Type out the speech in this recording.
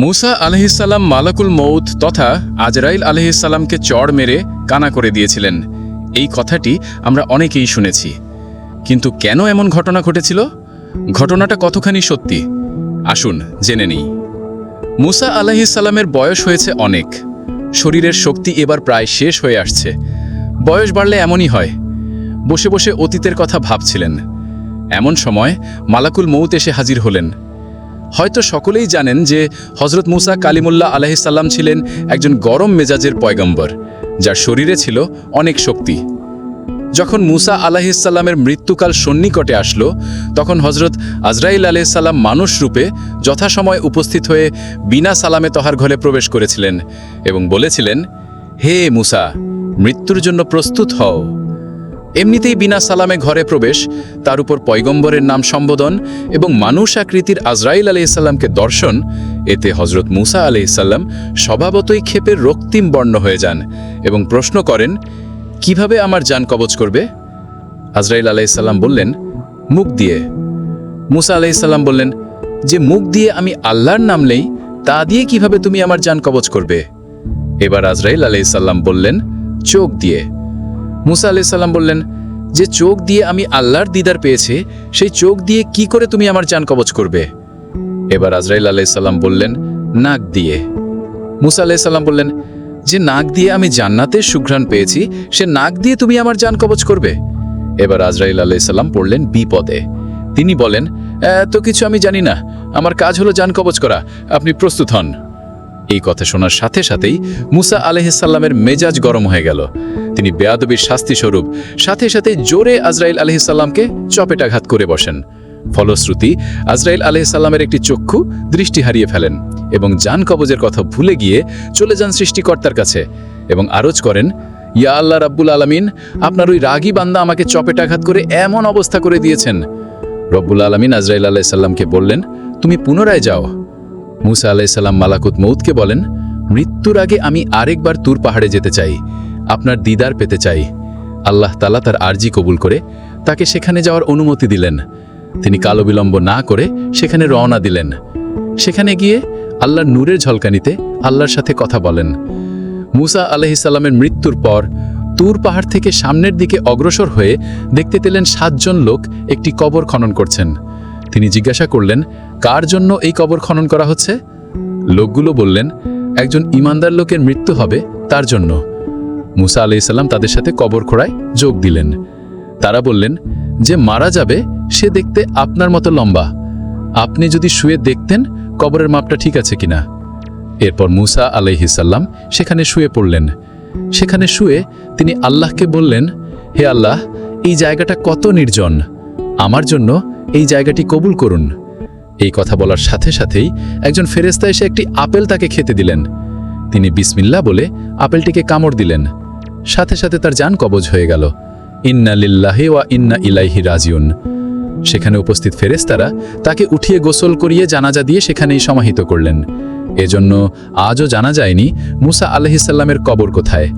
মুসা আলাইহিসসালাম মালাকুল মউত তথা আজরাইল আলাইহিসসালামকে চড় মেরে কানা করে দিয়েছিলেন। এই কথাটি আমরা অনেকেই শুনেছি, কিন্তু কেন এমন ঘটনা ঘটেছিল? ঘটনাটা কতখানি সত্যি আসুন জেনে নিই। মুসা আলাইহিসসালামের বয়স হয়েছে অনেক, শরীরের শক্তি এবার প্রায় শেষ হয়ে আসছে। বয়স বাড়লে এমনই হয়, বসে বসে অতীতের কথা ভাবছিলেন। এমন সময় মালাকুল মউত এসে হাজির হলেন। হয়তো সকলেই জানেন যে হজরত মুসা কালিমুল্লাহ আলাইহিসসালাম ছিলেন একজন গরম মেজাজের পয়গম্বর, যার শরীরে ছিল অনেক শক্তি। যখন মুসা আলাইহিসসালামের মৃত্যুকাল সন্নিকটে আসলো, তখন হজরত আজরাইল আলাইহিসসালাম মানুষ রূপে যথাসময় উপস্থিত হয়ে বিনা সালামে তহার ঘরে প্রবেশ করেছিলেন এবং বলেছিলেন, হে মুসা, মৃত্যুর জন্য প্রস্তুত হও। এমনিতেই বিনা সালামে ঘরে প্রবেশ, তার উপর পয়গম্বরের নাম সম্বোধন এবং মানুষ আকৃতির আজরাইল আলাইহিসসালামকে দর্শন, এতে হজরত মুসা আলাইহিসসালাম স্বভাবতই ক্ষেপের রক্তিম বর্ণ হয়ে যান এবং প্রশ্ন করেন, কিভাবে আমার জান কবজ করবে? আজরাইল আলাইহিসসালাম বললেন, মুখ দিয়ে। মুসা আলাইহিসসালাম বললেন, যে মুখ দিয়ে আমি আল্লাহর নাম নেই, তা দিয়ে কিভাবে তুমি আমার জান কবজ করবে? এবার আজরাইল আলাইহিসসালাম বললেন, চোখ দিয়ে। মুসা আলাইহিসসালাম বললেন, যে চোখ দিয়ে আমি আল্লাহর দিদার পেয়েছি, সেই চোখ দিয়ে কি করে তুমি আমার জান কবজ করবে? এবার আজরাইল আলাইহিসসালাম বললেন, নাক দিয়ে। মুসা আলাইহিসসালাম বললেন, যে নাক দিয়ে আমি জান্নাতের সুঘ্রাণ পেয়েছি, সে নাক দিয়ে তুমি আমার জান কবজ করবে? এবার আজরাইল আলাইহিসসালাম পড়লেন বিপদে। তিনি বলেন, এত কিছু আমি জানি না, আমার কাজ হলো জান কবজ করা, আপনি প্রস্তুত হন। এই কথা শোনার সাথে সাথেই মুসা আলাইহিসসালামের মেজাজ গরম হয়ে গেল। তিনি বেয়াদবির শাস্তি স্বরূপ সাথে সাথে জোরে আজরাইল আলাইহিসসালামকে চপেটাঘাত করে বসেন। ফলশ্রুতি আজরাইল আলাইহিসসালামের একটি চক্ষু দৃষ্টি হারিয়ে ফেলেন এবং জান কবজের কথা ভুলে গিয়ে চলে যান সৃষ্টিকর্তার কাছে এবং আরজ করেন, ইয়া আল্লাহ রাব্বুল আলামিন, আপনার ওই রাগী বান্দা আমাকে চপেটাঘাত করে এমন অবস্থা করে দিয়েছেন। রব্বুল আলামিন আজরাইল আলাইহিসসালামকে বললেন, তুমি পুনরায় যাও। মুসা আলাইহিসসালাম মালাকুত মউতকে বলেন, মৃত্যুর আগে আমি আরেকবার তুর পাহাড়ে যেতে চাই, আপনার দিদার পেতে চাই। আল্লাহ তাআলা তার আরজি কবুল করে তাকে সেখানে যাওয়ার অনুমতি দিলেন। তিনি কালো বিলম্ব না করে সেখানে রওনা দিলেন। সেখানে গিয়ে আল্লাহর নূরের ঝলকানিতে আল্লাহর সাথে কথা বলেন। মুসা আলাইহিসসালামের মৃত্যুর পর তুর পাহাড় থেকে সামনের দিকে অগ্রসর হয়ে দেখতে পেলেন 7 জন লোক একটি কবর খনন করছেন। তিনি জিজ্ঞাসা করলেন, কার জন্য এই কবর খনন করা হচ্ছে? লোকগুলো বললেন, একজন ঈমানদার লোকের মৃত্যু হবে তার জন্য। মুসা আলাইহিসসালাম তাদের সাথে কবর খোঁড়ায় যোগ দিলেন। তারা বললেন, যে মারা যাবে সে দেখতে আপনার মতো লম্বা, আপনি যদি শুয়ে দেখতেন কবরের মাপটা ঠিক আছে কিনা। এরপর মুসা আলাইহিসসালাম সেখানে শুয়ে পড়লেন। সেখানে শুয়ে তিনি আল্লাহকে বললেন, হে আল্লাহ, এই জায়গাটা কত নির্জন, আমার জন্য এই জায়গাটি কবুল করুন। এই কথা বলার সাথে সাথেই একজন ফেরেশতা এসে একটি আপেল তাকে খেতে দিলেন। তিনি বিসমিল্লাহ বলে আপেলটিকে কামড় দিলেন, সাথে সাথে তার জান কবজ হয়ে গেল। ইন্না লিল্লাহি ওয়া ইন্না ইলাইহি রাজিউন। সেখানে উপস্থিত ফেরেশতারা তাকে উঠিয়ে গোসল করিয়ে জানাজা দিয়ে সেখানেই সমাহিত করলেন। এজন্য আজও জানা যায়নি মুসা আলাইহিসসালামের কবর কোথায়।